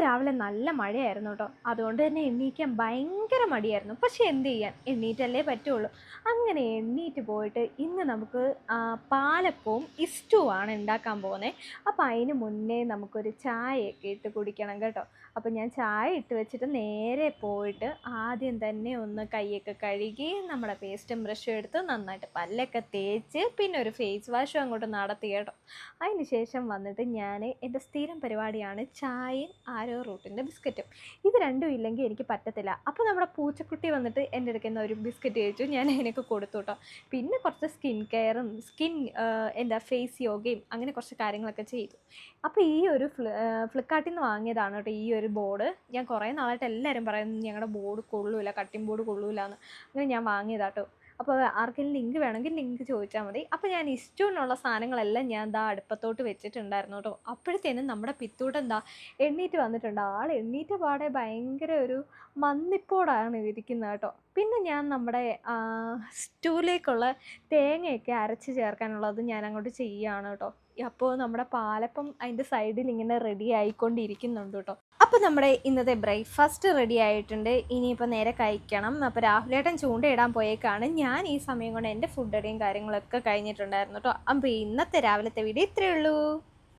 രാവിലെ നല്ല മഴയായിരുന്നു കേട്ടോ. അതുകൊണ്ട് തന്നെ എണീക്കാൻ ഭയങ്കര മടിയായിരുന്നു. പക്ഷെ എന്ത് ചെയ്യാൻ, എണീറ്റല്ലേ പറ്റുള്ളൂ. അങ്ങനെ എണീറ്റ് പോയിട്ട് ഇന്ന് നമുക്ക് പാലപ്പവും ഇസ്റ്റൂവാണ് ഉണ്ടാക്കാൻ പോകുന്നത്. അപ്പോൾ അതിന് മുന്നേ നമുക്കൊരു ചായയൊക്കെ ഇട്ട് കുടിക്കണം കേട്ടോ. അപ്പോൾ ഞാൻ ചായ ഇട്ട് വെച്ചിട്ട് നേരെ പോയിട്ട് ആദ്യം തന്നെ ഒന്ന് കൈയൊക്കെ കഴുകി നമ്മുടെ പേസ്റ്റും ബ്രഷും എടുത്ത് നന്നായിട്ട് പല്ലൊക്കെ തേച്ച് പിന്നെ ഒരു ഫേസ് വാഷും അങ്ങോട്ട് നടത്തി കേട്ടോ. അതിന് ശേഷം വന്നിട്ട് ഞാൻ എൻ്റെ സ്ഥിരം പരിപാടിയാണ് ചായയും ആരോ റൂട്ടിൻ്റെ ബിസ്ക്കറ്റും. ഇത് രണ്ടും ഇല്ലെങ്കിൽ എനിക്ക് പറ്റത്തില്ല. അപ്പോൾ നമ്മുടെ പൂച്ചക്കുട്ടി വന്നിട്ട് എൻ്റെ അടുക്കുന്ന ഒരു ബിസ്ക്കറ്റ് കഴിച്ചു. ഞാൻ അതിനൊക്കെ കൊടുത്തു കേട്ടോ. പിന്നെ കുറച്ച് സ്കിൻ കെയറും എന്താ ഫേസ് യോഗയും അങ്ങനെ കുറച്ച് കാര്യങ്ങളൊക്കെ ചെയ്തു. അപ്പോൾ ഈ ഒരു ഫ്ലിപ്കാർട്ടിൽ നിന്ന് വാങ്ങിയതാണ് കേട്ടോ ഈ ഒരു ബോർഡ്. ഞാൻ കുറേ നാളായിട്ട് എല്ലാവരും പറയുന്നു ഞങ്ങളുടെ ബോർഡ് കൊള്ളൂല, കട്ടിംഗ് ബോർഡ് കൊള്ളൂല എന്ന്. അങ്ങനെ ഞാൻ വാങ്ങിയതാട്ടോ. അപ്പോൾ ആർക്കെങ്കിലും ലിങ്ക് വേണമെങ്കിൽ ലിങ്ക് ചോദിച്ചാൽ മതി. അപ്പോൾ ഞാൻ ഇഷ്ടമുള്ള സാധനങ്ങളെല്ലാം ഞാൻ അടുപ്പത്തോട്ട് വെച്ചിട്ടുണ്ടായിരുന്നു കേട്ടോ. അപ്പോഴത്തേനും നമ്മുടെ പിത്തൂട്ട് എണ്ണീറ്റ് വന്നിട്ടുണ്ട്. ആൾ എണ്ണീറ്റ് പാടെ ഭയങ്കര ഒരു മന്ദിപ്പോടാണ് ഇരിക്കുന്നത് കേട്ടോ. പിന്നെ ഞാൻ നമ്മുടെ സ്റ്റൂവിലേക്കുള്ള തേങ്ങയൊക്കെ അരച്ച് ചേർക്കാനുള്ളത് ഞാൻ അങ്ങോട്ട് ചെയ്യുകയാണ് കേട്ടോ. അപ്പോൾ നമ്മുടെ പാലപ്പം അതിൻ്റെ സൈഡിൽ ഇങ്ങനെ റെഡി ആയിക്കൊണ്ടിരിക്കുന്നുണ്ട് കേട്ടോ. അപ്പോൾ നമ്മുടെ ഇന്നത്തെ ബ്രേക്ക്ഫാസ്റ്റ് റെഡി ആയിട്ടുണ്ട്. ഇനിയിപ്പോൾ നേരെ കഴിക്കണം. അപ്പോൾ രാഹുലേട്ടൻ ചൂണ്ടയിടാൻ പോയേക്കാണ്. ഞാൻ ഈ സമയം കൊണ്ട് എൻ്റെ ഫുഡ് അടിയും കാര്യങ്ങളൊക്കെ കഴിഞ്ഞിട്ടുണ്ടായിരുന്നു കേട്ടോ. അപ്പോൾ ഇന്നത്തെ രാവിലത്തെ വീഡിയോ ഇത്രയേ ഉള്ളൂ.